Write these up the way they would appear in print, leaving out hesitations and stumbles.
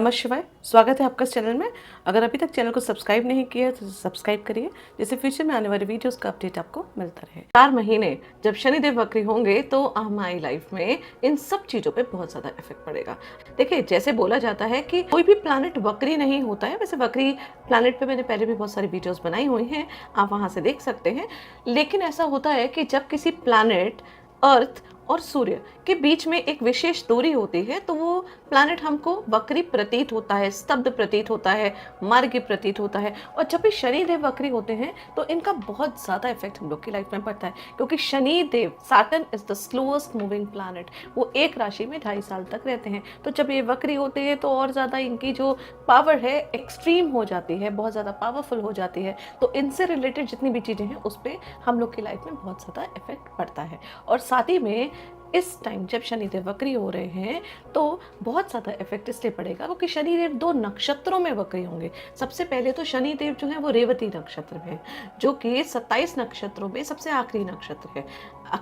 नमः शिवाय। स्वागत है आपका इस चैनल में। अगर अभी तक चैनल को सब्सक्राइब नहीं किया है तो सब्सक्राइब करिए, जिससे फ्यूचर में आने वाले वीडियोस का अपडेट आपको मिलता रहे। 4 महीने जब शनिदेव वक्री होंगे तो हमारी लाइफ में इन सब चीज़ों पे बहुत ज़्यादा इफेक्ट पड़ेगा। देखिए, जैसे बोला जाता है कि कोई भी प्लानट वक्री नहीं होता है। वैसे वक्री प्लानट पे मैंने पहले भी बहुत सारी वीडियोस बनाई हुई हैं, आप वहाँ से देख सकते हैं। लेकिन ऐसा होता है कि जब किसी प्लानट अर्थ और सूर्य के बीच में एक विशेष दूरी होती है तो वो प्लैनेट हमको वक्री प्रतीत होता है, स्तब्ध प्रतीत होता है, मार्गी प्रतीत होता है। और जब भी शनिदेव वक्री होते हैं तो इनका बहुत ज़्यादा इफेक्ट हम लोग की लाइफ में पड़ता है, क्योंकि Shanidev, Saturn is the slowest moving planet, वो एक राशि में 2.5 साल तक रहते हैं। तो जब ये वक्री होते हैं तो और ज़्यादा इनकी जो पावर है एक्सट्रीम हो जाती है, बहुत ज़्यादा पावरफुल हो जाती है। तो इनसे रिलेटेड जितनी भी चीज़ें हैं उस पर हम लोग की लाइफ में बहुत ज़्यादा इफेक्ट पड़ता है। और साथ ही में इस टाइम जब शनिदेव वक्री हो रहे हैं तो बहुत ज़्यादा इफेक्ट इसलिए पड़ेगा क्योंकि शनिदेव 2 नक्षत्रों में वक्री होंगे। सबसे पहले तो शनिदेव जो है वो रेवती नक्षत्र में, जो कि 27 नक्षत्रों में सबसे आखिरी नक्षत्र है।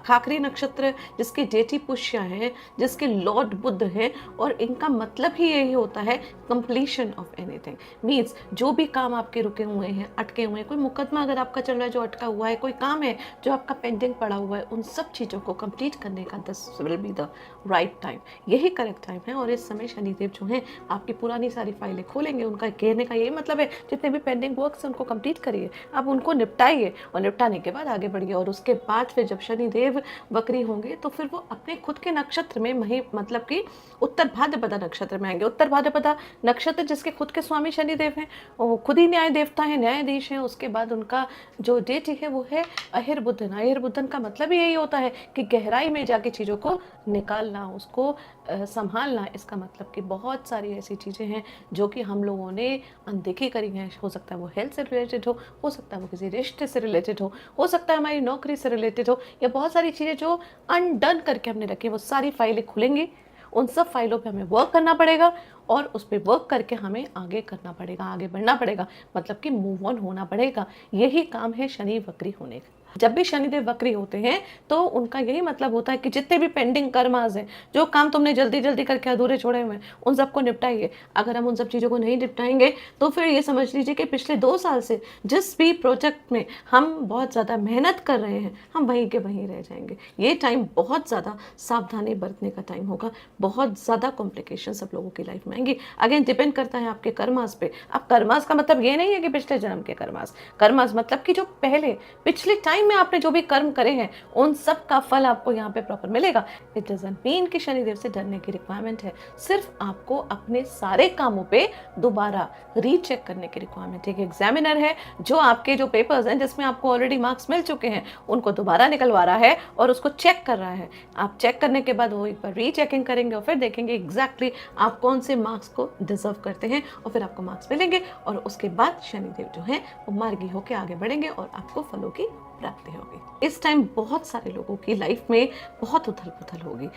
आखिरी नक्षत्र जिसके डेटी पुष्य है, जिसके लॉर्ड बुध है, और इनका मतलब ही यही होता है कंप्लीशन ऑफ एनीथिंग। मीन्स जो भी काम आपके रुके हुए हैं, अटके हुए हैं, कोई मुकदमा अगर आपका चल रहा है जो अटका हुआ है, कोई काम है जो आपका पेंडिंग पड़ा हुआ है, उन सब चीज़ों को कंप्लीट करने का this will be the right time. यही करेक्ट टाइम है। और इस समय शनिदेव जो हैं आपकी पुरानी सारी फाइलें खोलेंगे। उनका कहने का यही मतलब है जितने भी पेंडिंग वर्क्स हैं उनको कंप्लीट करिए, आप उनको निपटाइए और निपटाने के बाद आगे बढ़िए। और उसके बाद फिर जब शनिदेव वक्री होंगे तो फिर वो अपने खुद के नक्षत्र में मतलब कि उत्तर भाद्रपदा नक्षत्र में आएंगे। उत्तर भाद्रपदा नक्षत्र जिसके खुद के स्वामी शनिदेव हैं, वो खुद ही न्याय देवता है, न्यायाधीश हैं। उसके बाद उनका जो डेट है वो है अहिर्बुधन। अहिर्बुधन का मतलब ही यही होता है कि गहराई में जाके चीज़ों को निकालना, उसको संभालना। इसका मतलब कि बहुत सारी ऐसी चीज़ें हैं जो कि हम लोगों ने अनदेखी करी हैं। हो सकता है वो हेल्थ से रिलेटेड हो सकता है वो किसी रिश्ते से रिलेटेड हो सकता है हमारी नौकरी से रिलेटेड हो, या बहुत सारी चीज़ें जो अनडन करके हमने रखी है। वो सारी फाइलें खुलेंगी, उन सब फाइलों पे हमें वर्क करना पड़ेगा और उस पर वर्क करके हमें आगे करना पड़ेगा, आगे बढ़ना पड़ेगा, मतलब कि मूव ऑन होना पड़ेगा। यही काम है शनि वक्री होने का। जब भी शनिदेव वक्री होते हैं तो उनका यही मतलब होता है कि जितने भी पेंडिंग कर्मास हैं, जो काम तुमने जल्दी जल्दी करके अधूरे छोड़े हुए हैं, उन सबको निपटाइए। अगर हम उन सब चीज़ों को नहीं निपटाएंगे तो फिर ये समझ लीजिए कि पिछले 2 साल से जिस भी प्रोजेक्ट में हम बहुत ज़्यादा मेहनत कर रहे हैं, हम वहीं के वहीं रह जाएंगे। ये टाइम बहुत ज़्यादा सावधानी बरतने का टाइम होगा। बहुत ज़्यादा कॉम्प्लिकेशन सब लोगों की लाइफ में आएंगी। अगेन डिपेंड करता है आपके कर्मास पे। अब कर्मास का मतलब ये नहीं है कि पिछले जन्म के कर्मास, कर्मास मतलब कि जो पहले पिछले टाइम में आपने जो भी कर्म करे हैं उन सब का फल आपको यहाँ पे प्रॉपर मिलेगा। इट डजंट मीन कि शनिदेव से डरने की रिक्वायरमेंट है, सिर्फ आपको अपने सारे कामों पे दोबारा रीचेक करने की रिक्वायरमेंट है। एक एग्जामिनर है जो आपके जो पेपर्स हैं जिसमें आपको ऑलरेडी मार्क्स मिल चुके हैं उनको दोबारा निकलवा रहा है और उसको चेक कर रहा है। आप चेक करने के बाद वो एक बार रीचेकिंग करेंगे और फिर देखेंगे एग्जैक्टली आप कौन से मार्क्स को डिजर्व करते हैं, और फिर आपको मार्क्स मिलेंगे। और उसके बाद शनिदेव जो हैं वो मार्गी होकर आगे बढ़ेंगे और आपको फलों की प्राप्ति होगी। इस टाइम बहुत सारे लोगों की लाइफ में बहुत उथल पुथल होगी।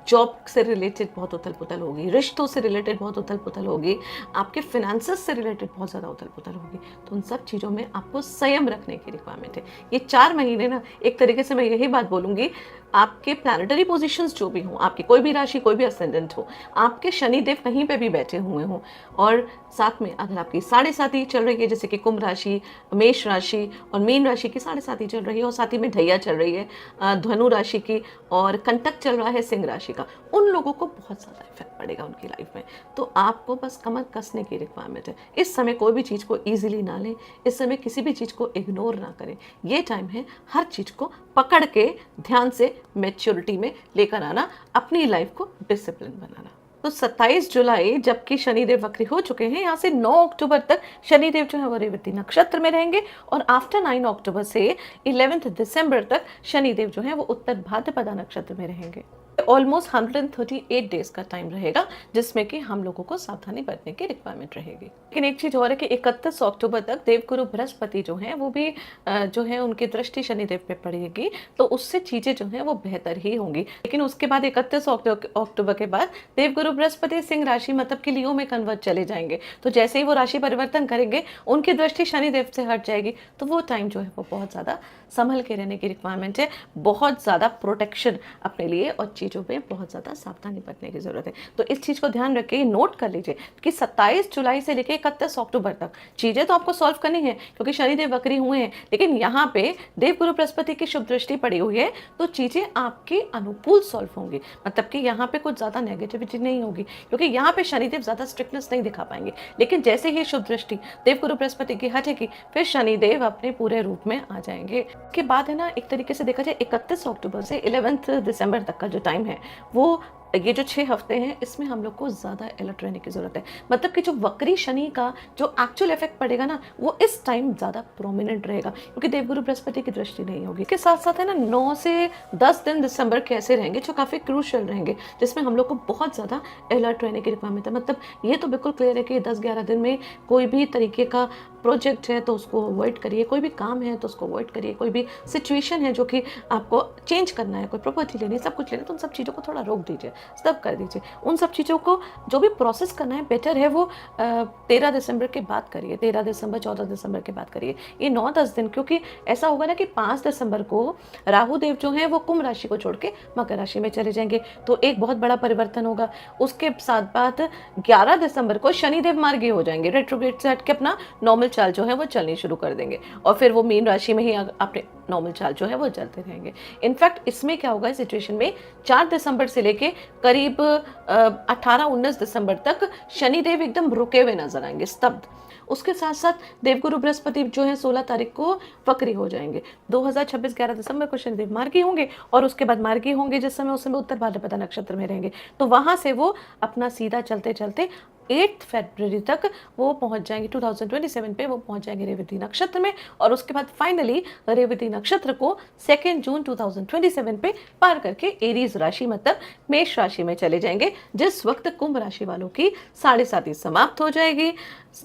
जॉब से रिलेटेड बहुत उथल पुथल होगी, रिश्तों से रिलेटेड बहुत उथल पुथल होगी, आपके फिनेंसेस से रिलेटेड बहुत ज़्यादा उथल पुथल होगी। तो उन सब चीज़ों में आपको संयम रखने की रिक्वायरमेंट है। ये 4 महीने ना, एक तरीके से मैं यही बात बोलूँगी, आपके प्लानिटरी पोजीशंस जो भी हों, आपकी कोई भी राशि, कोई भी असेंडेंट हो, आपके शनिदेव कहीं पे भी बैठे हुए हों, और साथ में अगर आपकी 7.5 चल रही है, जैसे कि कुंभ राशि, मेष राशि और मीन राशि की 7.5 चल रही है, और साथ ही में ढैया चल रही है धनु राशि की, और कंटक चल रहा है सिंह राशि का, उन लोगों को बहुत ज़्यादा इफेक्ट पड़ेगा उनकी लाइफ में। तो आपको बस कमर कसने की रिक्वायरमेंट है। इस समय कोई भी चीज़ को ईजिली ना लें, इस समय किसी भी चीज़ को इग्नोर ना करें। ये टाइम है हर चीज़ को पकड़ के ध्यान से मैच्योरिटी में लेकर आना, अपनी लाइफ को डिसिप्लिन बनाना। तो 27 जुलाई जबकि शनिदेव वक्री हो चुके हैं, यहाँ से 9 अक्टूबर तक शनिदेव जो है वो रेवती नक्षत्र में रहेंगे, और आफ्टर 9 अक्टूबर से 11 दिसंबर तक शनिदेव जो है वो उत्तर भाद्रपदा नक्षत्र में रहेंगे। ऑलमोस्ट 138 डेज का टाइम रहेगा जिसमें कि हम लोगों को सावधानी बरतने की रिक्वायरमेंट रहेगी। लेकिन एक चीज और है कि 31 अक्टूबर तक देवगुरु बृहस्पति जो हैं वो भी जो है उनकी दृष्टि शनिदेव पे पड़ेगी, तो उससे चीजें जो हैं वो बेहतर ही होंगी। लेकिन उसके बाद 31 अक्टूबर के बाद देवगुरु बृहस्पति सिंह राशि मतलब कि लियो में कन्वर्ट चले जाएंगे। तो जैसे ही वो राशि परिवर्तन करेंगे उनकी दृष्टि शनिदेव से हट जाएगी। तो वो टाइम जो है वो बहुत ज्यादा संभल के रहने की रिक्वायरमेंट है, बहुत ज्यादा प्रोटेक्शन अपने लिए और चीज़ों में बहुत ज़्यादा सावधानी बरतने की ज़रूरत है। तो इस चीज़ को ध्यान रखिए, नोट कर लीजिए कि 27 जुलाई से लेकर 31 अक्टूबर तक चीज़ें तो आपको सॉल्व करनी है, क्योंकि शनिदेव वक्री हुए हैं, लेकिन यहाँ पे देवगुरु बृहस्पति की शुभ दृष्टि पड़ी हुई है, तो चीज़ें आपके अनुकूल सॉल्व होंगी। मतलब कि यहाँ पे कुछ ज़्यादा नेगेटिविटी नहीं होगी, क्योंकि यहाँ पे शनिदेव ज़्यादा स्ट्रिक्टनेस नहीं दिखा पाएंगे। लेकिन जैसे ही शुभ दृष्टि देवगुरु बृहस्पति की हटेगी, फिर शनिदेव अपने पूरे रूप में आ जाएंगे। के बाद है ना, एक तरीके से देखा जाए 31 अक्टूबर से 11 दिसंबर तक का जो टाइम है, वो ये जो 6 हफ्ते हैं, इसमें हम लोग को ज़्यादा अलर्ट रहने की ज़रूरत है। मतलब कि जो वक्री शनि का जो एक्चुअल इफेक्ट पड़ेगा ना, वो इस टाइम ज़्यादा प्रोमिनेंट रहेगा, क्योंकि देवगुरु बृहस्पति की दृष्टि नहीं होगी। इसके साथ साथ है ना, 9 से 10 दिन दिसंबर के ऐसे रहेंगे जो काफ़ी क्रूशियल रहेंगे, जिसमें हम लोग को बहुत ज़्यादा अलर्ट रहने की रिक्वायरमेंट है। मतलब ये तो बिल्कुल क्लियर है कि 10-11 दिन में कोई भी तरीके का प्रोजेक्ट है तो उसको अवॉइड करिए, कोई भी काम है तो उसको अवॉइड करिए, कोई भी सिचुएशन है जो कि आपको चेंज करना है, कोई प्रॉपर्टी लेनी है, सब कुछ लेना है, तो उन सब चीज़ों को थोड़ा रोक दीजिए, स्टॉप कर दीजिए। उन सब चीज़ों को जो भी प्रोसेस करना है, बेटर है वो 13 दिसंबर के बाद करिए, 13 दिसंबर 14 दिसंबर के बाद करिए, ये 9-10 दिन। क्योंकि ऐसा होगा ना कि 5 दिसंबर को राहु देव जो है वो कुंभ राशि को छोड़ के मकर राशि में चले जाएंगे, तो एक बहुत बड़ा परिवर्तन होगा। उसके साथ बात 11 दिसंबर को शनिदेव मार्गी हो जाएंगे, रेट्रोग्रेड से हट के अपना नॉर्मल चाल जो है वो चलनी शुरू कर देंगे, और फिर वो मीन राशि में ही अपने नॉर्मल चाल जो है वो चलते रहेंगे। इनफैक्ट इसमें क्या होगा, इस सिचुएशन में 4 दिसंबर से लेके करीब 18-19 दिसंबर तक शनिदेव एकदम रुके हुए नजर आएंगे, स्तब्ध। उसके साथ साथ देवगुरु बृहस्पति जो है 16 तारीख को वक्री हो जाएंगे। 2026 11 दिसंबर को शनिदेव मार्गी होंगे, और उसके बाद मार्गी होंगे जिस समय, उस समय उत्तर भाद्रपदा नक्षत्र में रहेंगे, तो वहां से वो अपना सीधा चलते चलते 8 फरवरी तक वो पहुंच जाएंगे, 2027 पे वो पहुंच जाएंगे रेवती नक्षत्र में, और उसके बाद फाइनली रेवती नक्षत्र को 2 जून 2027 पे पार करके एरीज राशि मतलब मेष राशि में चले जाएंगे, जिस वक्त कुंभ राशि वालों की 7.5 समाप्त हो जाएगी,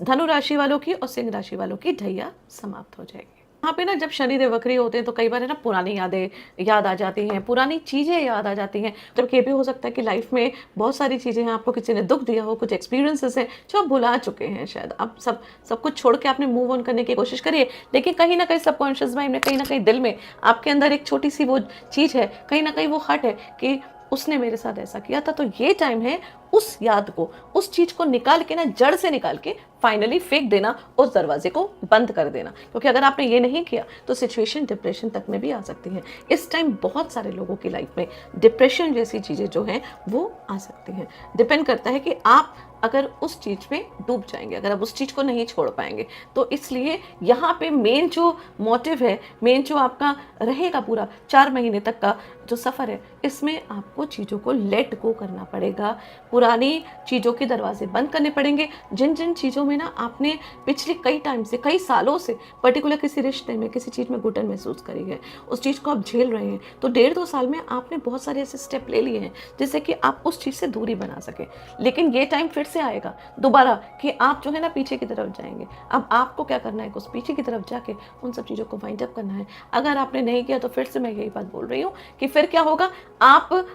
धनु राशि वालों की और सिंह राशि वालों की ढैया समाप्त हो जाएगी। यहाँ पे ना जब शनिदेव वक्री होते हैं तो कई बार है ना, पुरानी यादें याद आ जाती हैं, पुरानी चीज़ें याद आ जाती हैं। तो ये भी हो सकता है कि लाइफ में बहुत सारी चीज़ें हैं, आपको किसी ने दुख दिया हो, कुछ एक्सपीरियंसेस हैं जो आप भुला चुके हैं शायद। अब सब कुछ छोड़ के आपने मूव ऑन करने की कोशिश करिए, लेकिन कहीं ना कहीं सबकॉन्शियस माइंड में, कहीं ना कहीं दिल में आपके अंदर एक छोटी सी वो चीज़ है, कहीं ना कहीं वो हट है कि उसने मेरे साथ ऐसा किया था। तो ये टाइम है उस याद को, उस चीज को निकाल के ना, जड़ से निकाल के फाइनली फेंक देना, उस दरवाजे को बंद कर देना। क्योंकि अगर आपने ये नहीं किया तो सिचुएशन डिप्रेशन तक में भी आ सकती है। इस टाइम बहुत सारे लोगों की लाइफ में डिप्रेशन जैसी चीजें जो हैं वो आ सकती हैं। डिपेंड करता है कि आप अगर उस चीज में डूब जाएंगे, अगर आप उस चीज को नहीं छोड़ पाएंगे। तो इसलिए यहाँ पे मेन जो मोटिव है, मेन जो आपका रहेगा पूरा 4 महीने तक का जो सफर है, इसमें आपको चीजों को लेट गो करना पड़ेगा, पुरानी चीज़ों के दरवाजे बंद करने पड़ेंगे। जिन जिन चीज़ों में ना आपने पिछले कई टाइम से, कई सालों से पर्टिकुलर किसी रिश्ते में, किसी चीज़ में घुटन महसूस करी है, उस चीज़ को आप झेल रहे हैं, तो 1.5-2 साल में आपने बहुत सारे ऐसे स्टेप ले लिए हैं जिससे कि आप उस चीज़ से दूरी बना सकें। लेकिन ये टाइम फिर से आएगा दोबारा कि आप जो है ना पीछे की तरफ जाएंगे। अब आपको क्या करना है, उस पीछे की तरफ जाके उन सब चीज़ों को वाइंड अप करना है। अगर आपने नहीं किया तो फिर से मैं यही बात बोल रही हूँ कि फिर क्या होगा, आप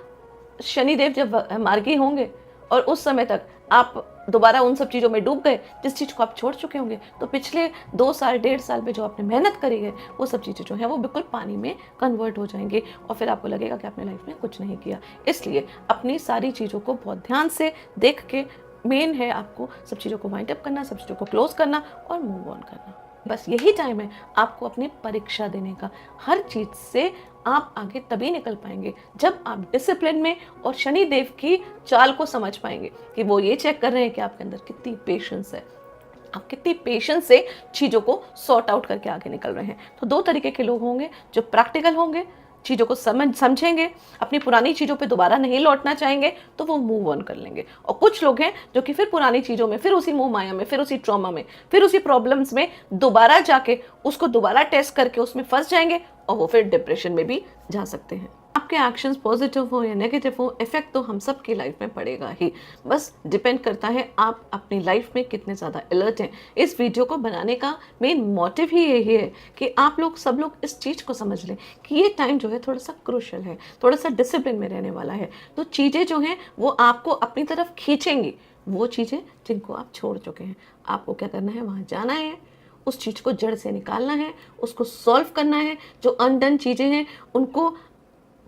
शनिदेव जब मार्गी होंगे और उस समय तक आप दोबारा उन सब चीज़ों में डूब गए जिस चीज़ को आप छोड़ चुके होंगे, तो पिछले 2 साल 1.5 साल में जो आपने मेहनत करी है वो सब चीज़ें जो है वो बिल्कुल पानी में कन्वर्ट हो जाएंगे, और फिर आपको लगेगा कि आपने लाइफ में कुछ नहीं किया। इसलिए अपनी सारी चीज़ों को बहुत ध्यान से देख के, मेन है आपको सब चीज़ों को वाइंड अप करना, सब चीज़ों को क्लोज करना और मूव ऑन करना। बस यही टाइम है आपको अपनी परीक्षा देने का। हर चीज़ से आप आगे तभी निकल पाएंगे जब आप डिसिप्लिन में और शनि देव की चाल को समझ पाएंगे कि वो ये चेक कर रहे हैं कि आपके अंदर कितनी पेशेंस है, आप कितनी पेशेंस से चीज़ों को सॉर्ट आउट करके आगे निकल रहे हैं। तो 2 तरीके के लोग होंगे, जो प्रैक्टिकल होंगे, चीज़ों को समझेंगे, अपनी पुरानी चीज़ों पे दोबारा नहीं लौटना चाहेंगे, तो वो मूव ऑन कर लेंगे। और कुछ लोग हैं जो कि फिर पुरानी चीज़ों में, फिर उसी मोह माया में, फिर उसी ट्रॉमा में, फिर उसी प्रॉब्लम्स में दोबारा जाके उसको दोबारा टेस्ट करके उसमें फंस जाएंगे, और वो फिर डिप्रेशन में भी जा सकते हैं। आपके एक्शंस पॉजिटिव हो या नेगेटिव हो, इफेक्ट तो हम सब की लाइफ में पड़ेगा ही। बस डिपेंड करता है आप अपनी लाइफ में कितने ज़्यादा अलर्ट हैं। इस वीडियो को बनाने का मेन मोटिव ही यही है कि आप लोग, सब लोग इस चीज़ को समझ लें कि ये टाइम जो है थोड़ा सा क्रूशियल है, थोड़ा सा डिसिप्लिन में रहने वाला है। तो चीज़ें जो हैं वो आपको अपनी तरफ खींचेंगी, वो चीज़ें जिनको आप छोड़ चुके हैं। आपको क्या करना है, वहाँ जाना है, उस चीज़ को जड़ से निकालना है, उसको सॉल्व करना है। जो अनडन चीज़ें हैं उनको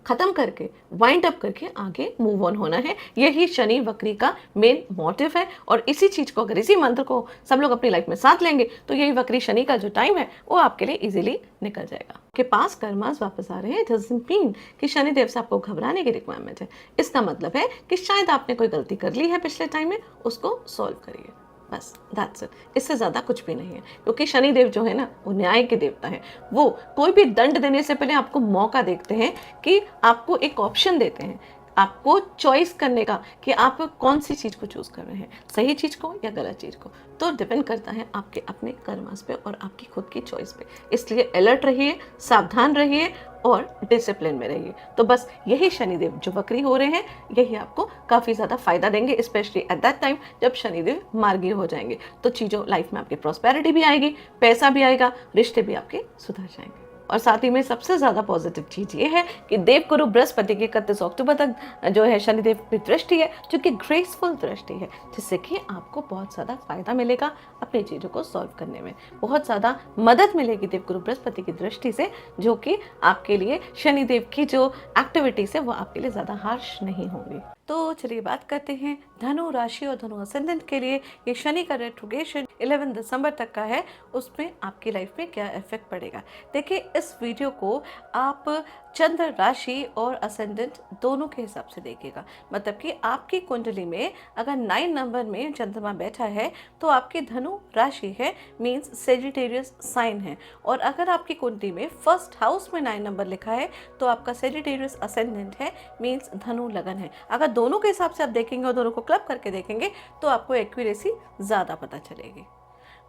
खत्म करके, वाइंड अप करके आगे मूव ऑन होना है। यही शनि वक्री का मेन मोटिव है। और इसी चीज को, अगर इसी मंत्र को सब लोग अपनी लाइफ में साथ लेंगे तो यही वक्री शनि का जो टाइम है वो आपके लिए इजीली निकल जाएगा। के पास कर्मास वापस आ रहे हैं, डजंट मीन कि शनिदेव से आपको घबराने की रिक्वायरमेंट है। इसका मतलब है कि शायद आपने कोई गलती कर ली है पिछले टाइम में, उसको सॉल्व करिए, बस दैट्स इट। इससे ज़्यादा कुछ भी नहीं है, क्योंकि शनिदेव जो है ना वो न्याय के देवता है। वो कोई भी दंड देने से पहले आपको मौका देखते हैं, कि आपको एक ऑप्शन देते हैं, आपको चॉइस करने का कि आप कौन सी चीज़ को चूज़ कर रहे हैं, सही चीज़ को या गलत चीज़ को। तो डिपेंड करता है आपके अपने कर्मास पे और आपकी खुद की चॉइस पे। इसलिए अलर्ट रहिए, सावधान रहिए और डिसिप्लिन में रहिए। तो बस यही शनिदेव जो वक्री हो रहे हैं, यही आपको काफ़ी ज़्यादा फायदा देंगे, स्पेशली एट दैट टाइम जब शनिदेव मार्गी हो जाएंगे। तो चीज़ों लाइफ में आपकी प्रॉस्पेरिटी भी आएगी, पैसा भी आएगा, रिश्ते भी आपके सुधर जाएंगे। और साथ ही में सबसे ज़्यादा पॉजिटिव चीज़ ये है कि देवगुरु बृहस्पति की 31 अक्टूबर तक जो है शनिदेव की दृष्टि है, जो कि ग्रेसफुल दृष्टि है, जिससे कि आपको बहुत ज़्यादा फायदा मिलेगा अपनी चीज़ों को सॉल्व करने में। बहुत ज़्यादा मदद मिलेगी देवगुरु बृहस्पति की दृष्टि से, जो कि आपके लिए शनिदेव की जो एक्टिविटीज़ है वो आपके लिए ज़्यादा हार्श नहीं होंगी। तो चलिए बात करते हैं धनु राशि और धनु असेंडेंट के लिए ये शनि का रेट्रोग्रेशन 11 दिसंबर तक का है, उसमें आपकी लाइफ में क्या इफेक्ट पड़ेगा। देखिए, इस वीडियो को आप चंद्र राशि और असेंडेंट दोनों के हिसाब से देखिएगा। मतलब कि आपकी कुंडली में अगर 9 नंबर में चंद्रमा बैठा है तो आपकी धनु राशि है, मींस सेजिटेरियस साइन है। और अगर आपकी कुंडली में फर्स्ट हाउस में 9 नंबर लिखा है तो आपका सेजिटेरियस असेंडेंट है, मींस धनु लगन है। अगर दोनों के हिसाब से आप देखेंगे और दोनों को क्लब करके देखेंगे तो आपको एक्यूरेसी ज़्यादा पता चलेगी।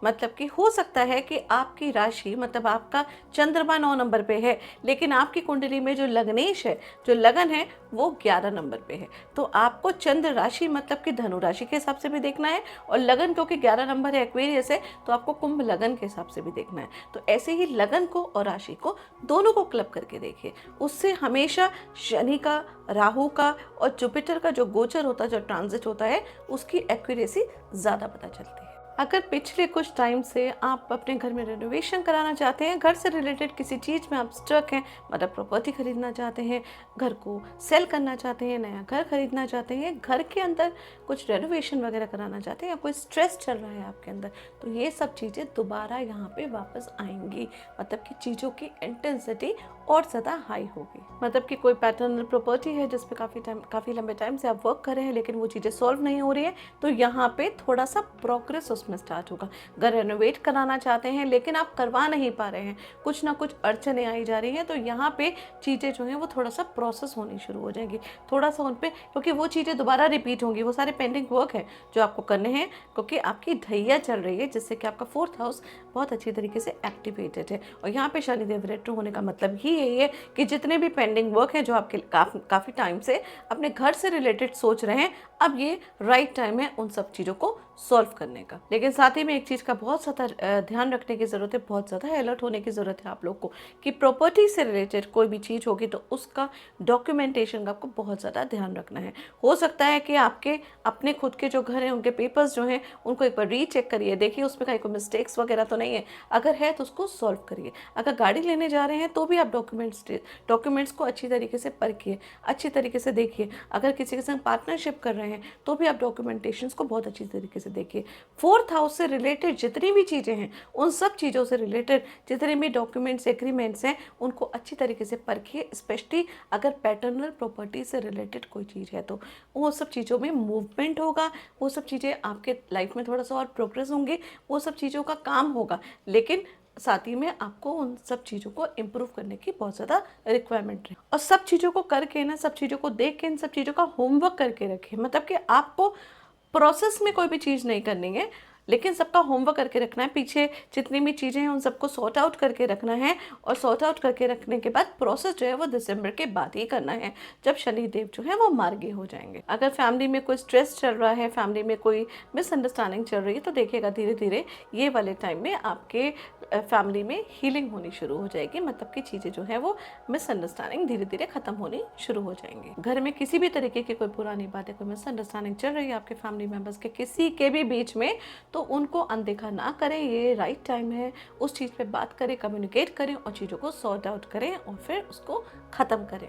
मतलब कि हो सकता है कि आपकी राशि, मतलब आपका चंद्रमा 9 नंबर पे है, लेकिन आपकी कुंडली में जो लग्नेश है, जो लगन है, वो 11 नंबर पे है। तो आपको चंद्र राशि मतलब कि धनु राशि के हिसाब से भी देखना है, और लगन क्योंकि 11 नंबर है, एक्वेरियस है, तो आपको कुंभ लगन के हिसाब से भी देखना है। तो ऐसे ही लगन को और राशि को दोनों को क्लब करके देखिए। उससे हमेशा शनि का, राहु का और जुपिटर का जो गोचर होता है, जो ट्रांजिट होता है, उसकी एक्यूरेसी ज़्यादा पता चलती है। अगर पिछले कुछ टाइम से आप अपने घर में रेनोवेशन कराना चाहते हैं, घर से रिलेटेड किसी चीज़ में आप स्टक हैं, मतलब प्रॉपर्टी खरीदना चाहते हैं, घर को सेल करना चाहते हैं, नया घर खरीदना चाहते हैं, घर के अंदर कुछ रेनोवेशन वगैरह कराना चाहते हैं, या कोई स्ट्रेस चल रहा है आपके अंदर, तो ये सब चीज़ें दोबारा यहाँ पे वापस आएंगी। मतलब कि चीज़ों की इंटेंसिटी और ज़्यादा हाई होगी। मतलब कि कोई पैटर्नल प्रॉपर्टी है जिस पे काफ़ी लंबे टाइम से आप वर्क कर रहे हैं, लेकिन वो चीज़ें सॉल्व नहीं हो रही है, तो यहाँ पे थोड़ा सा प्रोग्रेस उसमें स्टार्ट होगा। घर रेनोवेट कराना चाहते हैं लेकिन आप करवा नहीं पा रहे हैं, कुछ ना कुछ अड़चनें आई जा रही हैं, तो यहाँ पे चीज़ें जो हैं वो थोड़ा सा प्रोसेस होनी शुरू हो जाएगी। थोड़ा सा उन पर, क्योंकि वो चीज़ें दोबारा रिपीट होंगी, वो सारे पेंडिंग वर्क है जो आपको करने हैं, क्योंकि आपकी ढैया चल रही है, जिससे कि आपका 4th हाउस बहुत अच्छी तरीके से एक्टिवेटेड है। और यहाँ पे शनिदेव रेट्रो होने का मतलब ही यही है कि जितने भी पेंडिंग वर्क हैं जो आपके काफ़ी टाइम से अपने घर से रिलेटेड सोच रहे हैं, अब ये राइट टाइम है उन सब चीज़ों को सॉल्व करने का। लेकिन साथ ही में एक चीज़ का बहुत ज़्यादा ध्यान रखने की ज़रूरत है, बहुत ज़्यादा अलर्ट होने की ज़रूरत है आप लोग को, कि प्रॉपर्टी से रिलेटेड कोई भी चीज़ होगी तो उसका डॉक्यूमेंटेशन का आपको बहुत ज़्यादा ध्यान रखना है। हो सकता है कि आपके अपने खुद के जो घर हैं उनके पेपर्स जो हैं उनको एक बार रीचेक करिए, देखिए उसमें कहीं कोई मिस्टेक्स वगैरह तो नहीं है, अगर है तो उसको सॉल्व करिए। अगर गाड़ी लेने जा रहे हैं तो भी आप डॉक्यूमेंट्स को अच्छी तरीके से परखिए, अच्छी तरीके से देखिए। अगर किसी के संग पार्टनरशिप कर रहे हैं तो भी आप डॉक्यूमेंटेशंस को बहुत अच्छी तरीके से देखिए। 4th हाउस से रिलेटेड जितनी भी चीज़ें हैं, उन सब चीज़ों से रिलेटेड जितने भी डॉक्यूमेंट्स, एग्रीमेंट्स हैं, उनको अच्छी तरीके से परखिए। स्पेशली अगर पैटर्नल प्रॉपर्टी से रिलेटेड कोई चीज़ है तो वो सब चीज़ों में मूवमेंट होगा, वो सब चीज़ें आपके लाइफ में थोड़ा सा और प्रोग्रेस होंगी, वो सब चीज़ों का काम होगा। लेकिन साथ ही में आपको उन सब चीज़ों को इम्प्रूव करने की बहुत ज़्यादा रिक्वायरमेंट है। और सब चीज़ों को करके ना, सब चीज़ों को देख के, इन सब चीज़ों का होमवर्क करके रखिए। मतलब कि आपको प्रोसेस में कोई भी चीज़ नहीं करनी है, लेकिन सबका होमवर्क करके रखना है। पीछे जितनी भी चीज़ें हैं उन सबको सॉर्ट आउट करके रखना है, और सॉर्ट आउट करके रखने के बाद प्रोसेस जो है वो दिसंबर के बाद ही करना है, जब शनिदेव जो है वो मार्गी हो जाएंगे। अगर फैमिली में कोई स्ट्रेस चल रहा है, फैमिली में कोई मिसअंडरस्टैंडिंग चल रही है, तो देखिएगा धीरे धीरे ये वाले टाइम में आपके फैमिली में हीलिंग होनी शुरू हो जाएगी। मतलब कि चीज़ें जो है वो मिसअंडरस्टैंडिंग धीरे धीरे खत्म होनी शुरू हो जाएंगी। घर में किसी भी तरीके की कोई पुरानी बातें, कोई मिसअंडरस्टैंडिंग चल रही है आपके फैमिली मेम्बर्स के किसी के भी बीच में, तो उनको अनदेखा ना करें। ये राइट टाइम है, उस चीज़ पे बात करें, कम्युनिकेट करें और चीज़ों को सॉर्ट आउट करें और फिर उसको ख़त्म करें।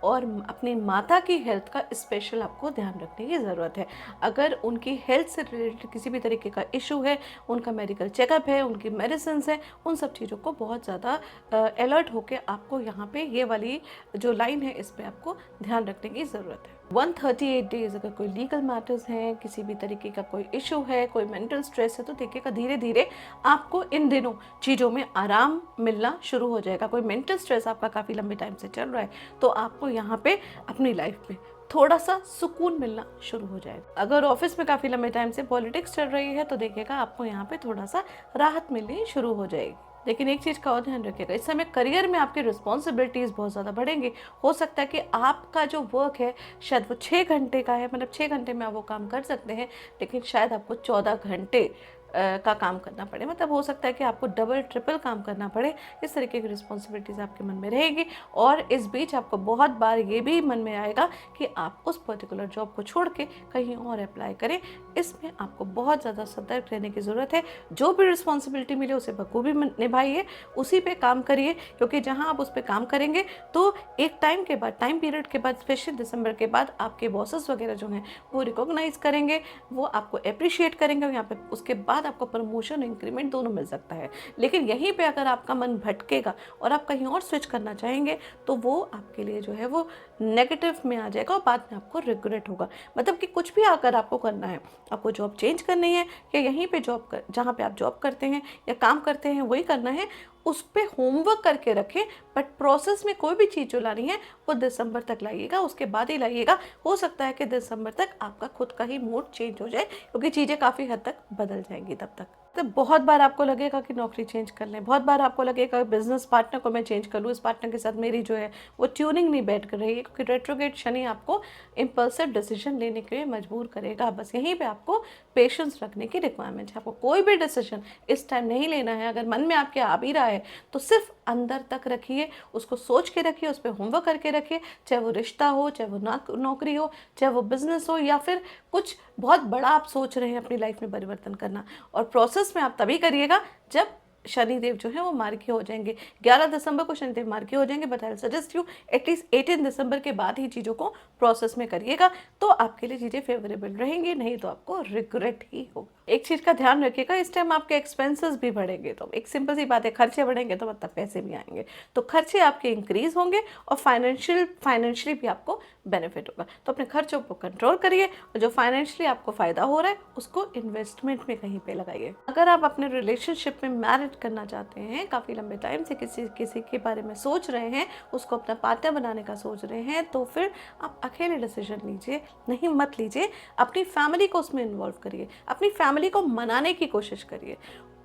और अपनी माता की हेल्थ का स्पेशल आपको ध्यान रखने की ज़रूरत है। अगर उनकी हेल्थ से रिलेटेड किसी भी तरीके का इशू है, उनका मेडिकल चेकअप है, उनकी मेडिसिन है, उन सब चीज़ों को बहुत ज़्यादा अलर्ट होकर आपको यहाँ पे ये वाली जो लाइन है इस पर आपको ध्यान रखने की ज़रूरत है। 138 डेज अगर कोई लीगल मैटर्स हैं, किसी भी तरीके का कोई इशू है, कोई मेंटल स्ट्रेस है, तो देखिएगा धीरे धीरे आपको इन दिनों चीज़ों में आराम मिलना शुरू हो जाएगा। कोई मेंटल स्ट्रेस आपका काफ़ी लंबे टाइम से चल रहा है तो आपको यहाँ पे अपनी लाइफ में थोड़ा सा सुकून मिलना शुरू हो जाएगा। अगर ऑफिस में काफ़ी लंबे टाइम से पॉलिटिक्स चल रही है तो देखिएगा आपको यहाँ पे थोड़ा सा राहत मिलनी शुरू हो जाएगी। लेकिन एक चीज़ का और ध्यान रखिएगा, इस समय करियर में आपकी रिस्पॉन्सिबिलिटीज़ बहुत ज़्यादा बढ़ेंगी। हो सकता है कि आपका जो वर्क है शायद वो 6 घंटे का है, मतलब 6 घंटे में आप वो काम कर सकते हैं, लेकिन शायद आपको 14 घंटे का काम करना पड़े। मतलब हो सकता है कि आपको डबल ट्रिपल काम करना पड़े। इस तरीके की रिस्पॉन्सिबिलिटीज़ आपके मन में रहेगी और इस बीच आपको बहुत बार ये भी मन में आएगा कि आप उस पर्टिकुलर जॉब को छोड़ के कहीं और अप्लाई करें। इसमें आपको बहुत ज़्यादा सतर्क रहने की ज़रूरत है। जो भी रिस्पॉन्सिबिलिटी मिले उसे बखूबी निभाइए, उसी पे काम करिए, क्योंकि जहाँ आप उस पर काम करेंगे तो एक टाइम के बाद, टाइम पीरियड के बाद, स्पेशली दिसंबर के बाद आपके बॉसेस वगैरह जो हैं वो रिकॉग्नाइज करेंगे, वो आपको अप्रिशिएट करेंगे और यहाँ पे उसके बाद आपको प्रमोशन, इंक्रीमेंट दोनों मिल सकता है। लेकिन यहीं पे अगर आपका मन भटकेगा और आप कहीं और स्विच करना चाहेंगे तो वो आपके लिए जो है वो नेगेटिव में आ जाएगा और बाद में आपको रिग्रेट होगा। मतलब कि कुछ भी अगर आपको करना है, आपको जॉब चेंज करनी है या यहीं पे जहाँ पे आप जॉब करते हैं या काम करते हैं वही करना है, उस पर होमवर्क करके रखें, बट प्रोसेस में कोई भी चीज़ जो लानी है वो दिसंबर तक लाइएगा, उसके बाद ही लाइएगा। हो सकता है कि दिसंबर तक आपका खुद का ही मूड चेंज हो जाए, क्योंकि चीज़ें काफ़ी हद तक बदल जाएंगी तब तक। तो बहुत बार आपको लगेगा कि नौकरी चेंज कर लें, बहुत बार आपको लगेगा बिजनेस पार्टनर को मैं चेंज कर लूँ, इस पार्टनर के साथ मेरी जो है वो ट्यूनिंग नहीं बैठ कर रही है, क्योंकि रेट्रोग्रेड शनि आपको इम्पल्सिव डिसीजन लेने के लिए मजबूर करेगा। बस यहीं पे आपको पेशेंस रखने की रिक्वायरमेंट है। आपको कोई भी डिसीजन इस टाइम नहीं लेना है। अगर मन में आपके आ भी रहा है तो सिर्फ अंदर तक रखिए, उसको सोच के रखिए, उस पर होमवर्क करके रखिए, चाहे वो रिश्ता हो, चाहे वो नौकरी हो, चाहे वो बिजनेस हो, या फिर कुछ बहुत बड़ा आप सोच रहे हैं अपनी लाइफ में परिवर्तन करना। और प्रोसेस में आप तभी करिएगा जब शनिदेव जो है वो मार्गी हो जाएंगे। 11 दिसंबर को शनिदेव मार्गी हो जाएंगे, but I suggest you at least 18 दिसंबर के बाद ही चीज़ों को प्रोसेस में करिएगा, तो आपके लिए चीज़ें फेवरेबल रहेंगी, नहीं तो आपको रिग्रेट ही होगा। एक चीज़ का ध्यान रखिएगा, इस टाइम आपके एक्सपेंसेस भी बढ़ेंगे, तो एक सिंपल सी बात है, खर्चे बढ़ेंगे तो मतलब पैसे भी आएंगे, तो खर्चे आपके इंक्रीज होंगे और फाइनेंशियली भी आपको बेनिफिट होगा। तो अपने खर्चों को कंट्रोल करिए और जो फाइनेंशियली आपको फ़ायदा हो रहा है उसको इन्वेस्टमेंट में कहीं पे लगाइए। अगर आप अपने रिलेशनशिप में मैरिज करना चाहते हैं, काफ़ी लंबे टाइम से किसी के बारे में सोच रहे हैं, उसको अपना पार्टनर बनाने का सोच रहे हैं, तो फिर आप अकेले डिसीजन लीजिए, नहीं मत लीजिए। अपनी फैमिली को उसमें इन्वॉल्व करिए, अपनी फैमिली को मनाने की कोशिश करिए,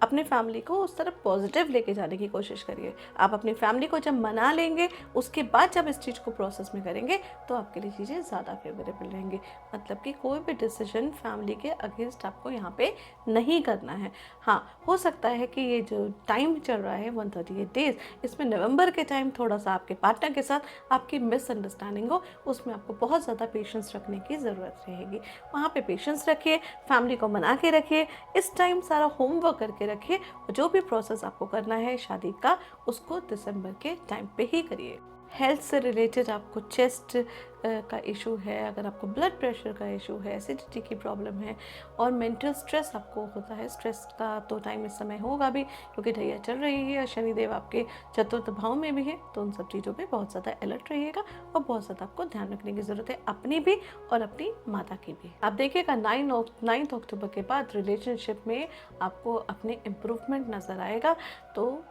अपनी फैमिली को उस तरफ पॉजिटिव लेके जाने की कोशिश करिए। आप अपनी फैमिली को जब मना लेंगे, उसके बाद जब इस चीज़ को प्रोसेस में करेंगे तो आपके लिए चीज़ें ज़्यादा फेवरेबल रहेंगी। मतलब कि कोई भी डिसीजन फैमिली के अगेंस्ट आपको यहाँ पे नहीं करना है। हाँ, हो सकता है कि ये जो टाइम चल रहा है 138 डेज, इसमें नवंबर के टाइम थोड़ा सा आपके पार्टनर के साथ आपकी मिसअंडरस्टैंडिंग हो, उसमें आपको बहुत ज़्यादा पेशेंस रखने की ज़रूरत रहेगी। वहाँ पे पेशेंस रखिए, फैमिली को मना के रखिए, इस टाइम सारा होमवर्क करके रखिए, और जो भी प्रोसेस आपको करना है शादी का उसको दिसंबर के टाइम पे ही करिए। हेल्थ से रिलेटेड आपको चेस्ट का इशू है, अगर आपको ब्लड प्रेशर का इशू है, एसिडिटी की प्रॉब्लम है और मेंटल स्ट्रेस आपको होता है, स्ट्रेस का तो टाइम इस समय होगा भी, क्योंकि ढैया चल रही है और शनिदेव आपके चतुर्थ भाव में भी है, तो उन सब चीज़ों पे बहुत ज़्यादा अलर्ट रहिएगा और बहुत ज़्यादा आपको ध्यान रखने की ज़रूरत है, अपनी भी और अपनी माता की भी। आप देखिएगा 9 अक्टूबर के बाद रिलेशनशिप में आपको अपने इम्प्रूवमेंट नज़र आएगा। तो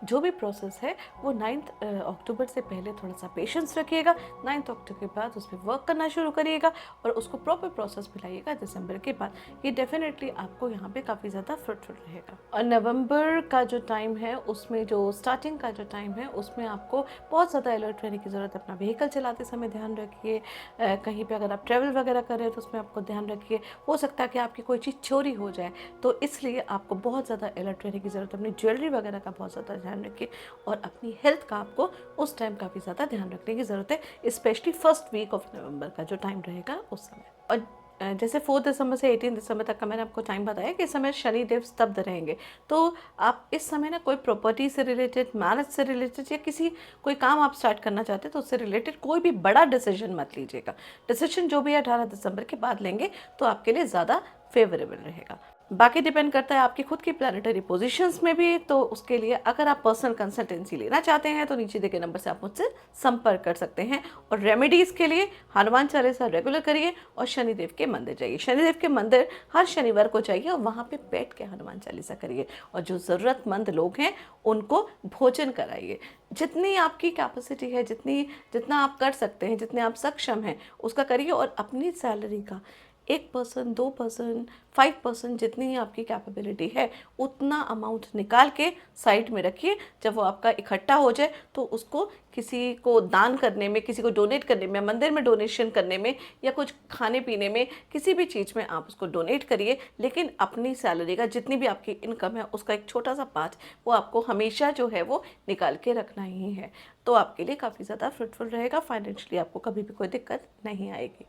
जो भी प्रोसेस है वो 9 अक्टूबर से पहले थोड़ा सा पेशेंस रखिएगा, 9 अक्टूबर के बाद उस पर वर्क करना शुरू करिएगा और उसको प्रॉपर प्रोसेस में लाइएगा दिसंबर के बाद। ये डेफिनेटली आपको यहाँ पे काफ़ी ज़्यादा फ्रूटफुल रहेगा। और नवंबर का जो टाइम है उसमें, जो स्टार्टिंग का जो टाइम है उसमें आपको बहुत ज़्यादा अलर्ट रहने की ज़रूरत है। अपना व्हीकल चलाते समय ध्यान रखिए, कहीं पर अगर आप ट्रैवल वगैरह कर रहे हैं तो उसमें आपको ध्यान रखिए। हो सकता है कि आपकी कोई चीज़ चोरी हो जाए, तो इसलिए आपको बहुत ज़्यादा अलर्ट रहने की ज़रूरत है। अपनी ज्वेलरी वगैरह का बहुत ज़्यादा ध्यान रखिए और अपनी हेल्थ का आपको उस टाइम काफ़ी ज़्यादा ध्यान रखने की ज़रूरत है, specially first week of November का जो टाइम रहेगा उस समय। और जैसे 4 दिसंबर से 18 दिसंबर तक का मैंने आपको टाइम बताया कि इस समय शनिदेव स्तब्ध रहेंगे। तो आप इस समय ना कोई प्रॉपर्टी से रिलेटेड, मैरिज से रिलेटेड या किसी कोई काम आप स्टार्ट करना चाहते हैं तो उससे रिलेटेड कोई भी बड़ा डिसीजन मत लीजिएगा। डिसीजन जो भी है 18 दिसंबर के बाद लेंगे तो आपके लिए ज़्यादा फेवरेबल रहेगा। बाकी डिपेंड करता है आपकी खुद की प्लानिटरी पोजीशंस में भी, तो उसके लिए अगर आप पर्सनल कंसल्टेंसी लेना चाहते हैं तो नीचे दिए गए नंबर से आप मुझसे संपर्क कर सकते हैं। और रेमेडीज़ के लिए हनुमान चालीसा रेगुलर करिए और शनिदेव के मंदिर जाइए। शनिदेव के मंदिर हर शनिवार को जाइए और वहाँ पे बैठ के हनुमान चालीसा करिए और जो ज़रूरतमंद लोग हैं उनको भोजन कराइए। जितनी आपकी कैपेसिटी है, जितना आप कर सकते हैं, जितने आप सक्षम हैं उसका करिए। और अपनी सैलरी का 1%, 2%, 5% जितनी ही आपकी कैपेबिलिटी है उतना अमाउंट निकाल के साइड में रखिए। जब वो आपका इकट्ठा हो जाए तो उसको किसी को दान करने में, किसी को डोनेट करने में, मंदिर में डोनेशन करने में या कुछ खाने पीने में, किसी भी चीज़ में आप उसको डोनेट करिए। लेकिन अपनी सैलरी का जितनी भी आपकी इनकम है उसका एक छोटा सा पार्ट वो आपको हमेशा जो है वो निकाल के रखना ही है। तो आपके लिए काफ़ी ज़्यादा फ्रूटफुल रहेगा। फाइनेंशियली आपको कभी भी कोई दिक्कत नहीं आएगी।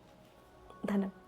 धन्यवाद।